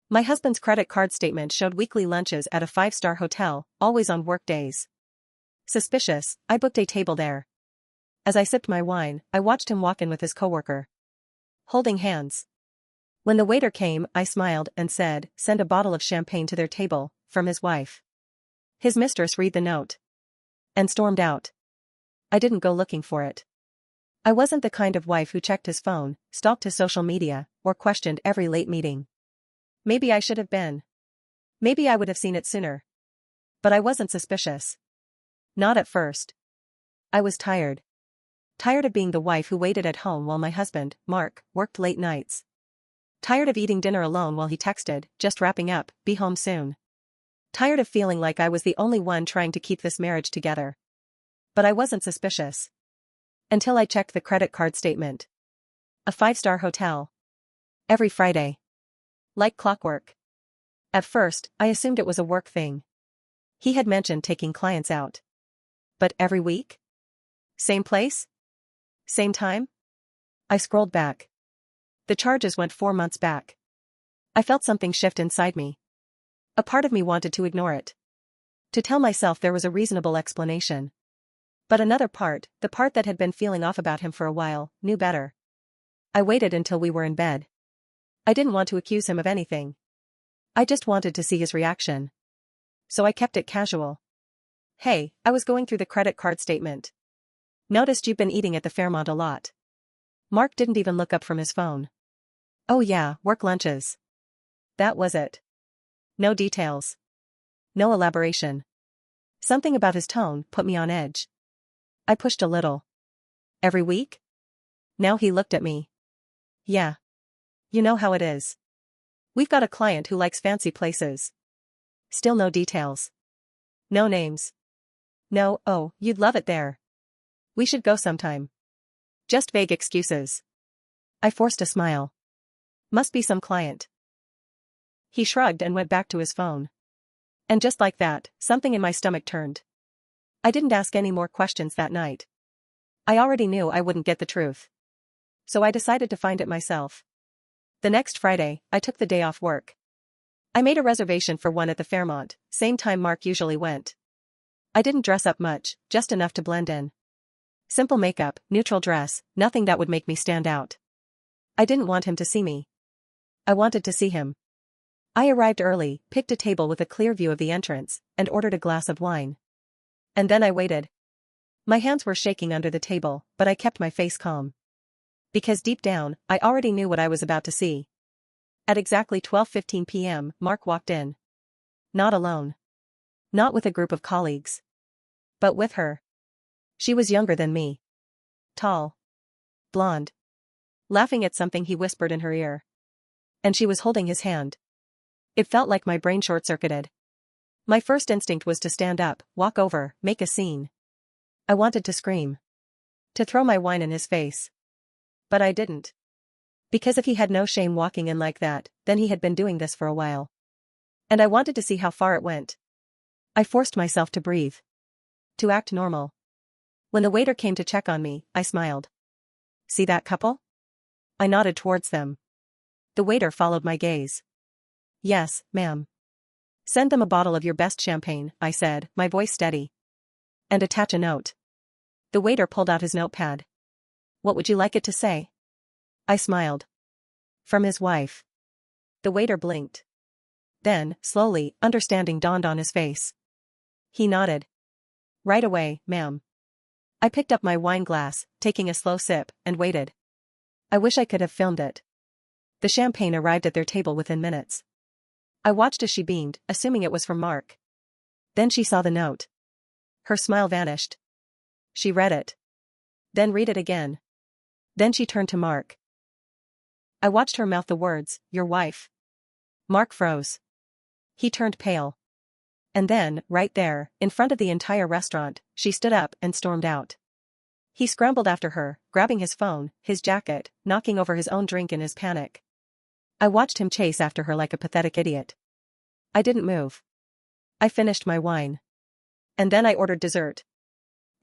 My husband's credit card statement showed weekly lunches at a 5-star hotel, always on work days. Suspicious, I booked a table there. As I sipped my wine, I watched him walk in with his coworker, holding hands. When the waiter came, I smiled and said, "Send a bottle of champagne to their table," from his wife. His mistress read the note and stormed out. I didn't go looking for it. I wasn't the kind of wife who checked his phone, stalked his social media, or questioned every late meeting. Maybe I should have been. Maybe I would have seen it sooner. But I wasn't suspicious. Not at first. I was tired. Tired of being the wife who waited at home while my husband, Mark, worked late nights. Tired of eating dinner alone while he texted, "Just wrapping up, be home soon." Tired of feeling like I was the only one trying to keep this marriage together. But I wasn't suspicious. Until I checked the credit card statement. A 5-star hotel. Every Friday. Like clockwork. At first, I assumed it was a work thing. He had mentioned taking clients out. But every week? Same place? Same time? I scrolled back. The charges went 4 months back. I felt something shift inside me. A part of me wanted to ignore it. To tell myself there was a reasonable explanation. But another part, the part that had been feeling off about him for a while, knew better. I waited until we were in bed. I didn't want to accuse him of anything. I just wanted to see his reaction. So I kept it casual. "Hey, I was going through the credit card statement. Noticed you've been eating at the Fairmont a lot." Mark didn't even look up from his phone. "Oh yeah, work lunches." That was it. No details. No elaboration. Something about his tone put me on edge. I pushed a little. "Every week?" Now he looked at me. "Yeah. You know how it is. We've got a client who likes fancy places." Still no details. No names. No, "Oh, you'd love it there. We should go sometime." Just vague excuses. I forced a smile. Must be some client. He shrugged and went back to his phone. And just like that, something in my stomach turned. I didn't ask any more questions that night. I already knew I wouldn't get the truth. So I decided to find it myself. The next Friday, I took the day off work. I made a reservation for one at the Fairmont, same time Mark usually went. I didn't dress up much, just enough to blend in. Simple makeup, neutral dress, nothing that would make me stand out. I didn't want him to see me. I wanted to see him. I arrived early, picked a table with a clear view of the entrance, and ordered a glass of wine. And then I waited. My hands were shaking under the table, but I kept my face calm. Because deep down, I already knew what I was about to see. At exactly 12:15 p.m., Mark walked in. Not alone. Not with a group of colleagues. But with her. She was younger than me. Tall. Blonde. Laughing at something he whispered in her ear. And she was holding his hand. It felt like my brain short-circuited. My first instinct was to stand up, walk over, make a scene. I wanted to scream. To throw my wine in his face. But I didn't. Because if he had no shame walking in like that, then he had been doing this for a while. And I wanted to see how far it went. I forced myself to breathe. To act normal. When the waiter came to check on me, I smiled. "See that couple?" I nodded towards them. The waiter followed my gaze. "Yes, ma'am." "Send them a bottle of your best champagne," I said, my voice steady. "And attach a note." The waiter pulled out his notepad. "What would you like it to say?" I smiled. "From his wife." The waiter blinked. Then, slowly, understanding dawned on his face. He nodded. "Right away, ma'am." I picked up my wine glass, taking a slow sip, and waited. I wish I could have filmed it. The champagne arrived at their table within minutes. I watched as she beamed, assuming it was from Mark. Then she saw the note. Her smile vanished. She read it. Then read it again. Then she turned to Mark. I watched her mouth the words, "Your wife." Mark froze. He turned pale. And then, right there, in front of the entire restaurant, she stood up and stormed out. He scrambled after her, grabbing his phone, his jacket, knocking over his own drink in his panic. I watched him chase after her like a pathetic idiot. I didn't move. I finished my wine. And then I ordered dessert.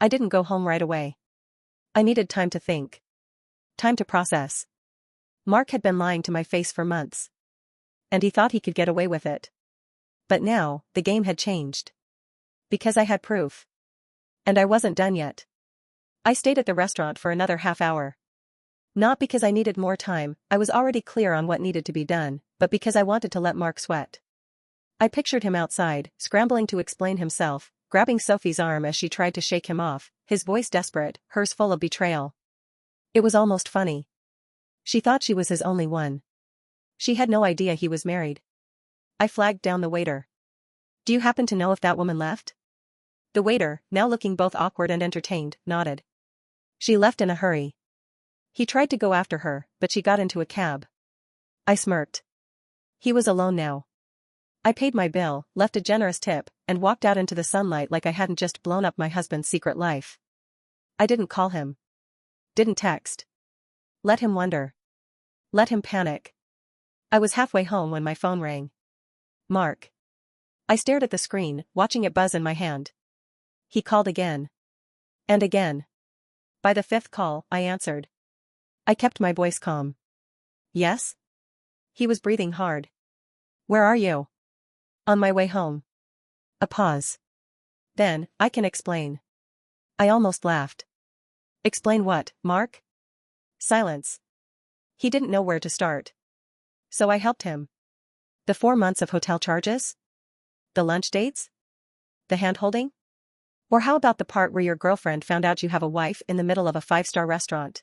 I didn't go home right away. I needed time to think. Time to process. Mark had been lying to my face for months. and he thought he could get away with it. But now, the game had changed. Because I had proof. And I wasn't done yet. I stayed at the restaurant for another half hour. Not because I needed more time, I was already clear on what needed to be done, but because I wanted to let Mark sweat. I pictured him outside, scrambling to explain himself, grabbing Sophie's arm as she tried to shake him off, his voice desperate, hers full of betrayal. It was almost funny. She thought she was his only one. She had no idea he was married. I flagged down the waiter. Do you happen to know if that woman left? The waiter, now looking both awkward and entertained, nodded. She left in a hurry. He tried to go after her, but she got into a cab. I smirked. He was alone now. I paid my bill, left a generous tip, and walked out into the sunlight like I hadn't just blown up my husband's secret life. I didn't call him. Didn't text. Let him wonder. Let him panic. I was halfway home when my phone rang. Mark. I stared at the screen, watching it buzz in my hand. He called again. And again. By the fifth call, I answered. I kept my voice calm. Yes? He was breathing hard. Where are you? On my way home. A pause. Then, I can explain. I almost laughed. Explain what, Mark? Silence. He didn't know where to start. So I helped him. The 4 months of hotel charges? The lunch dates? The hand-holding? Or how about the part where your girlfriend found out you have a wife in the middle of a 5-star restaurant?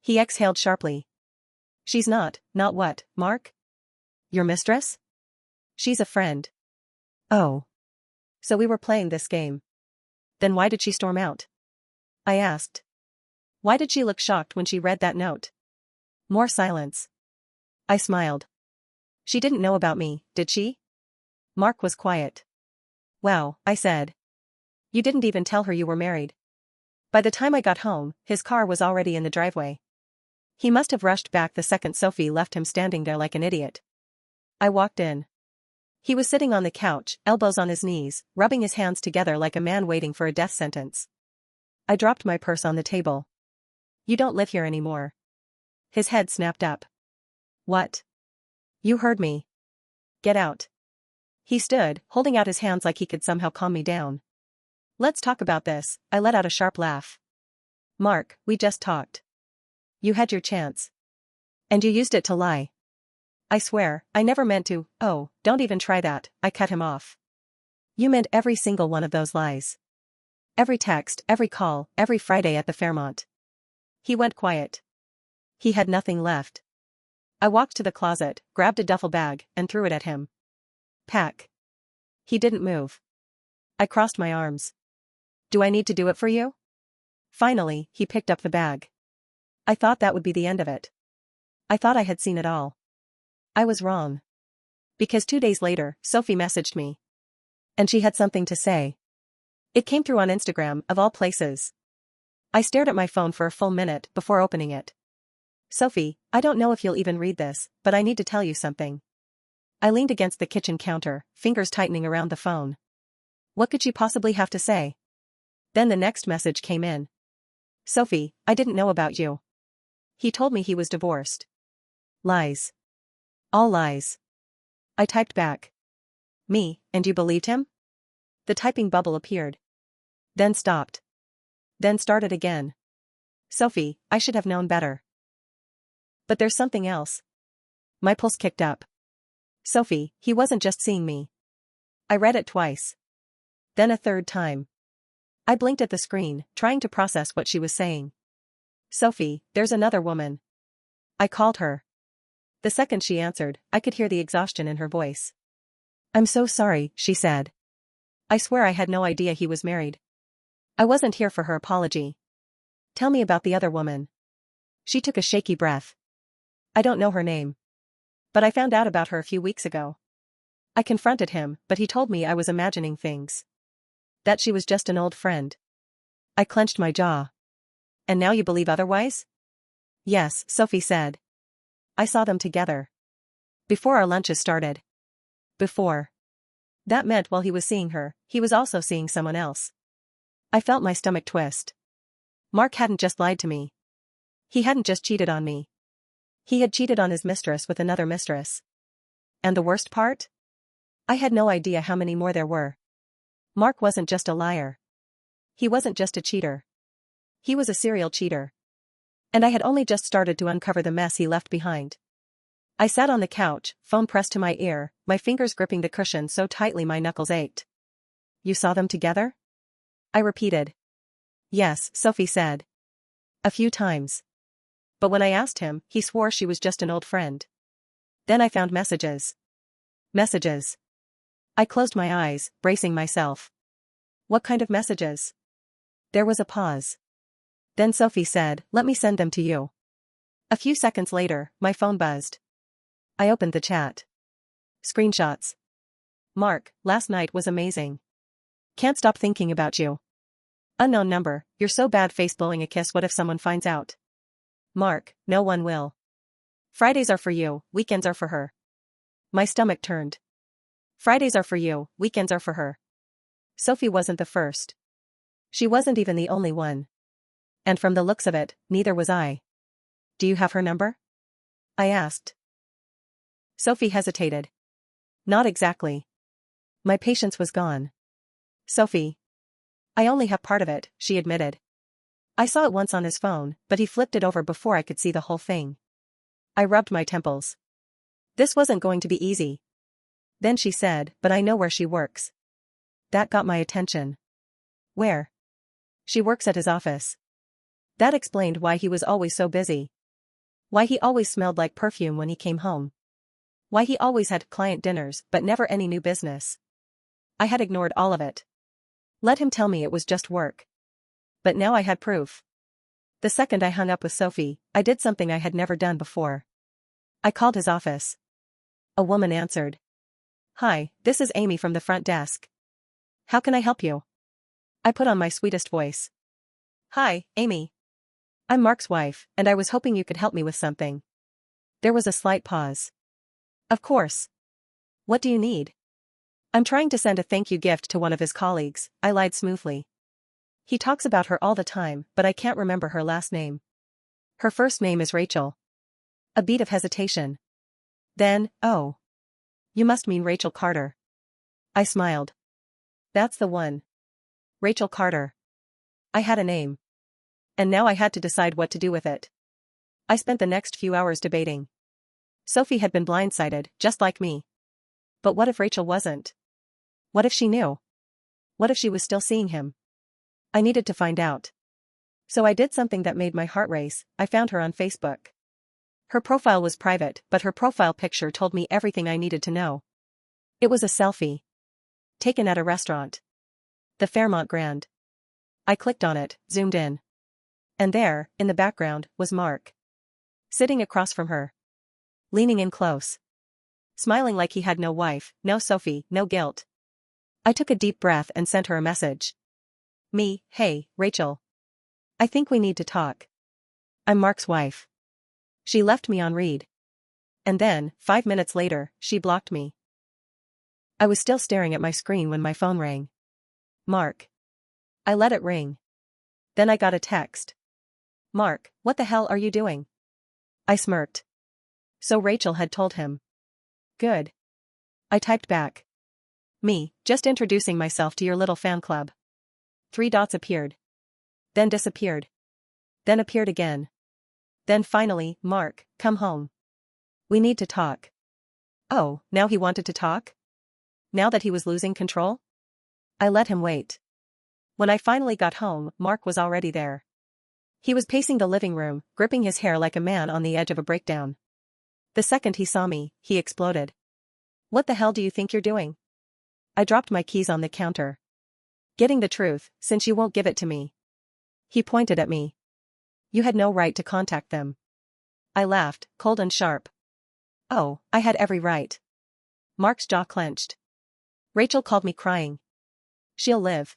He exhaled sharply. She's not what, Mark? Your mistress? She's a friend. Oh. So we were playing this game. Then why did she storm out? I asked. Why did she look shocked when she read that note? More silence. I smiled. She didn't know about me, did she? Mark was quiet. Wow, I said. You didn't even tell her you were married. By the time I got home, his car was already in the driveway. He must have rushed back the second Sophie left him standing there like an idiot. I walked in. He was sitting on the couch, elbows on his knees, rubbing his hands together like a man waiting for a death sentence. I dropped my purse on the table. You don't live here anymore. His head snapped up. What? You heard me. Get out. He stood, holding out his hands like he could somehow calm me down. Let's talk about this, I let out a sharp laugh. Mark, we just talked. You had your chance. And you used it to lie. I swear, I never meant to. Oh, don't even try that, I cut him off. You meant every single one of those lies. Every text, every call, every Friday at the Fairmont. He went quiet. He had nothing left. I walked to the closet, grabbed a duffel bag, and threw it at him. Pack. He didn't move. I crossed my arms. Do I need to do it for you? Finally, he picked up the bag. I thought that would be the end of it. I thought I had seen it all. I was wrong. Because 2 days later, Sophie messaged me. And she had something to say. It came through on Instagram, of all places. I stared at my phone for a full minute before opening it. Sophie, I don't know if you'll even read this, but I need to tell you something. I leaned against the kitchen counter, fingers tightening around the phone. What could she possibly have to say? Then the next message came in. Sophie, I didn't know about you. He told me he was divorced. Lies. All lies. I typed back. Me, and you believed him? The typing bubble appeared. Then stopped. Then started again. Sophie, I should have known better. But there's something else. My pulse kicked up. Sophie, he wasn't just seeing me. I read it twice. Then a third time. I blinked at the screen, trying to process what she was saying. Sophie, there's another woman. I called her. The second she answered, I could hear the exhaustion in her voice. I'm so sorry, she said. I swear I had no idea he was married. I wasn't here for her apology. Tell me about the other woman. She took a shaky breath. I don't know her name. But I found out about her a few weeks ago. I confronted him, but he told me I was imagining things. That she was just an old friend. I clenched my jaw. And now you believe otherwise? Yes, Sophie said. I saw them together. Before our lunches started. Before. That meant while he was seeing her, he was also seeing someone else. I felt my stomach twist. Mark hadn't just lied to me. He hadn't just cheated on me. He had cheated on his mistress with another mistress. And the worst part? I had no idea how many more there were. Mark wasn't just a liar. He wasn't just a cheater. He was a serial cheater. And I had only just started to uncover the mess he left behind. I sat on the couch, phone pressed to my ear, my fingers gripping the cushion so tightly my knuckles ached. You saw them together? I repeated. Yes, Sophie said. A few times. But when I asked him, he swore she was just an old friend. Then I found messages. Messages. I closed my eyes, bracing myself. What kind of messages? There was a pause. Then Sophie said, let me send them to you. A few seconds later, my phone buzzed. I opened the chat. Screenshots. Mark, last night was amazing. Can't stop thinking about you. Unknown number, you're so bad face blowing a kiss, what if someone finds out? Mark, no one will. Fridays are for you, weekends are for her. My stomach turned. Fridays are for you, weekends are for her. Sophie wasn't the first. She wasn't even the only one. And from the looks of it, neither was I. Do you have her number? I asked. Sophie hesitated. Not exactly. My patience was gone. Sophie. I only have part of it, she admitted. I saw it once on his phone, but he flipped it over before I could see the whole thing. I rubbed my temples. This wasn't going to be easy. Then she said, but I know where she works. That got my attention. Where? She works at his office. That explained why he was always so busy. Why he always smelled like perfume when he came home. Why he always had client dinners but never any new business. I had ignored all of it. Let him tell me it was just work. But now I had proof. The second I hung up with Sophie, I did something I had never done before. I called his office. A woman answered. Hi, this is Amy from the front desk. How can I help you? I put on my sweetest voice. Hi, Amy. I'm Mark's wife, and I was hoping you could help me with something. There was a slight pause. Of course. What do you need? I'm trying to send a thank you gift to one of his colleagues, I lied smoothly. He talks about her all the time, but I can't remember her last name. Her first name is Rachel. A beat of hesitation. Then, oh. You must mean Rachel Carter. I smiled. That's the one. Rachel Carter. I had a name. And now I had to decide what to do with it. I spent the next few hours debating. Sophie had been blindsided, just like me. But what if Rachel wasn't? What if she knew? What if she was still seeing him? I needed to find out. So I did something that made my heart race. I found her on Facebook. Her profile was private, but her profile picture told me everything I needed to know. It was a selfie. Taken at a restaurant. The Fairmont Grand. I clicked on it, zoomed in. And there, in the background, was Mark. Sitting across from her. Leaning in close. Smiling like he had no wife, no Sophie, no guilt. I took a deep breath and sent her a message. Me, hey, Rachel. I think we need to talk. I'm Mark's wife. She left me on read. And then, 5 minutes later, she blocked me. I was still staring at my screen when my phone rang. Mark. I let it ring. Then I got a text. Mark, what the hell are you doing? I smirked. So Rachel had told him. Good. I typed back. Me, just introducing myself to your little fan club. 3 dots appeared. Then disappeared. Then appeared again. Then finally, Mark, come home. We need to talk. Oh, now he wanted to talk? Now that he was losing control? I let him wait. When I finally got home, Mark was already there. He was pacing the living room, gripping his hair like a man on the edge of a breakdown. The second he saw me, he exploded. What the hell do you think you're doing? I dropped my keys on the counter. Getting the truth, since you won't give it to me. He pointed at me. You had no right to contact them. I laughed, cold and sharp. Oh, I had every right. Mark's jaw clenched. Rachel called me crying. She'll live.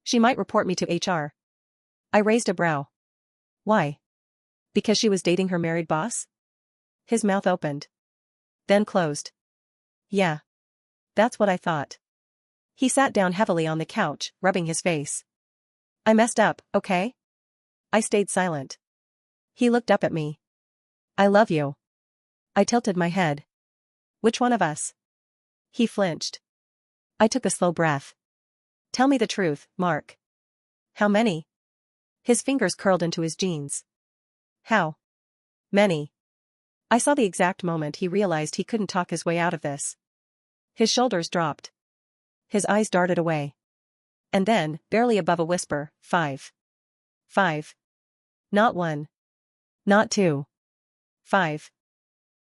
She might report me to HR. I raised a brow. Why? Because she was dating her married boss? His mouth opened. Then closed. Yeah. That's what I thought. He sat down heavily on the couch, rubbing his face. I messed up, okay? I stayed silent. He looked up at me. I love you. I tilted my head. Which one of us? He flinched. I took a slow breath. Tell me the truth, Mark. How many? His fingers curled into his jeans. How many? I saw the exact moment he realized he couldn't talk his way out of this. His shoulders dropped. His eyes darted away. And then, barely above a whisper, 5. 5. Not 1. Not 2. 5.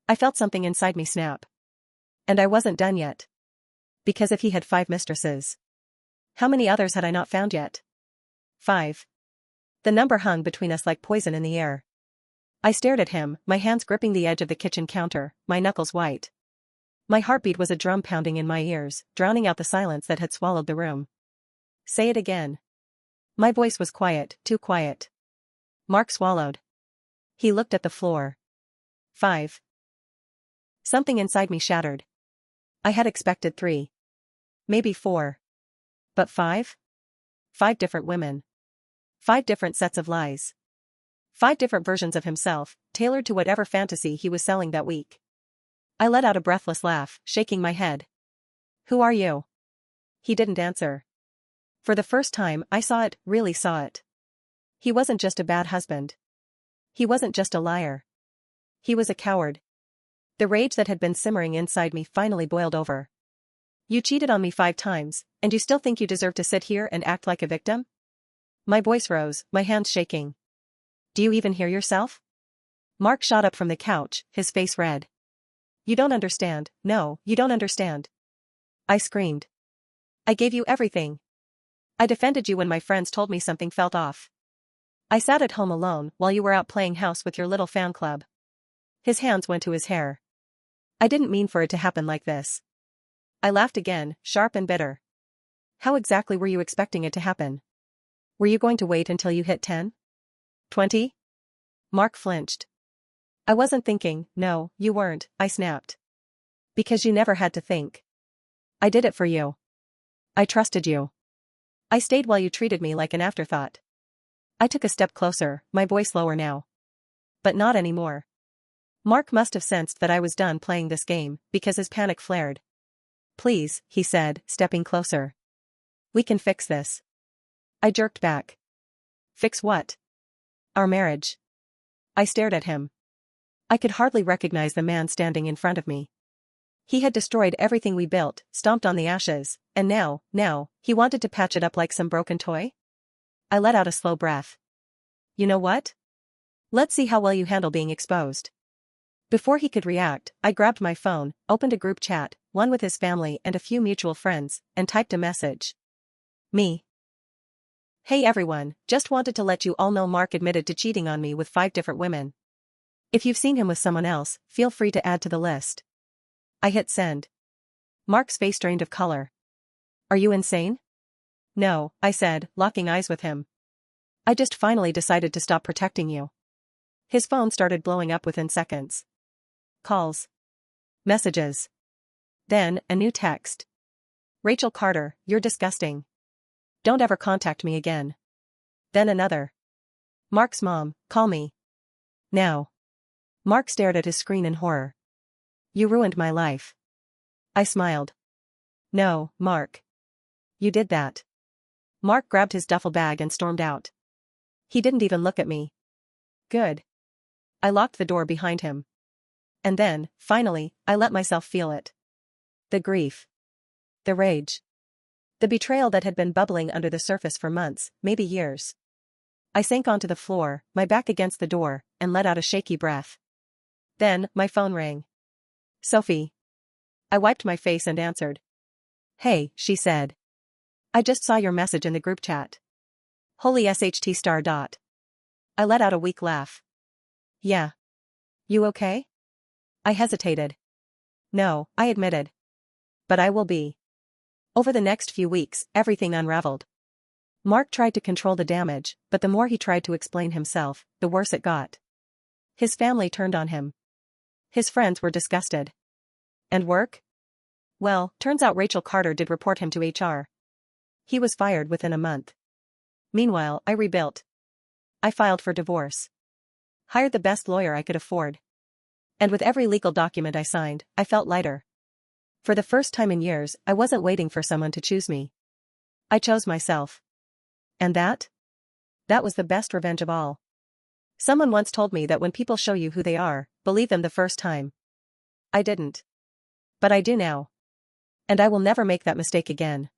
I felt something inside me snap. And I wasn't done yet. Because if he had 5 mistresses, how many others had I not found yet? 5. The number hung between us like poison in the air. I stared at him, my hands gripping the edge of the kitchen counter, my knuckles white. My heartbeat was a drum pounding in my ears, drowning out the silence that had swallowed the room. Say it again. My voice was quiet, too quiet. Mark swallowed. He looked at the floor. 5. Something inside me shattered. I had expected 3. Maybe 4. But 5? 5 different women. 5 different sets of lies. 5 different versions of himself, tailored to whatever fantasy he was selling that week. I let out a breathless laugh, shaking my head. Who are you? He didn't answer. For the first time, I saw it, really saw it. He wasn't just a bad husband. He wasn't just a liar. He was a coward. The rage that had been simmering inside me finally boiled over. You cheated on me 5 times, and you still think you deserve to sit here and act like a victim? My voice rose, my hands shaking. Do you even hear yourself? Mark shot up from the couch, his face red. You don't understand, no, you don't understand. I screamed. I gave you everything. I defended you when my friends told me something felt off. I sat at home alone while you were out playing house with your little fan club. His hands went to his hair. I didn't mean for it to happen like this. I laughed again, sharp and bitter. How exactly were you expecting it to happen? Were you going to wait until you hit 10? 20? Mark flinched. I wasn't thinking, no, you weren't, I snapped. Because you never had to think. I did it for you. I trusted you. I stayed while you treated me like an afterthought. I took a step closer, my voice lower now. But not anymore. Mark must have sensed that I was done playing this game, because his panic flared. Please, he said, stepping closer. We can fix this. I jerked back. Fix what? Our marriage. I stared at him. I could hardly recognize the man standing in front of me. He had destroyed everything we built, stomped on the ashes, and now, he wanted to patch it up like some broken toy? I let out a slow breath. You know what? Let's see how well you handle being exposed. Before he could react, I grabbed my phone, opened a group chat, one with his family and a few mutual friends, and typed a message. Me. Hey everyone, just wanted to let you all know Mark admitted to cheating on me with 5 different women. If you've seen him with someone else, feel free to add to the list. I hit send. Mark's face drained of color. Are you insane? No, I said, locking eyes with him. I just finally decided to stop protecting you. His phone started blowing up within seconds. Calls. Messages. Then, a new text. Rachel Carter, you're disgusting. Don't ever contact me again. Then another. Mark's mom, call me. Now. Mark stared at his screen in horror. You ruined my life. I smiled. No, Mark. You did that. Mark grabbed his duffel bag and stormed out. He didn't even look at me. Good. I locked the door behind him. And then, finally, I let myself feel it. The grief. The rage. The betrayal that had been bubbling under the surface for months, maybe years. I sank onto the floor, my back against the door, and let out a shaky breath. Then, my phone rang. Sophie. I wiped my face and answered. Hey, she said. I just saw your message in the group chat. Holy SHT star dot. I let out a weak laugh. Yeah. You okay? I hesitated. No, I admitted. But I will be. Over the next few weeks, everything unraveled. Mark tried to control the damage, but the more he tried to explain himself, the worse it got. His family turned on him. His friends were disgusted. And work? Well, turns out Rachel Carter did report him to HR. He was fired within a month. Meanwhile, I rebuilt. I filed for divorce. Hired the best lawyer I could afford. And with every legal document I signed, I felt lighter. For the first time in years, I wasn't waiting for someone to choose me. I chose myself. And that? That was the best revenge of all. Someone once told me that when people show you who they are, believe them the first time. I didn't. But I do now. And I will never make that mistake again.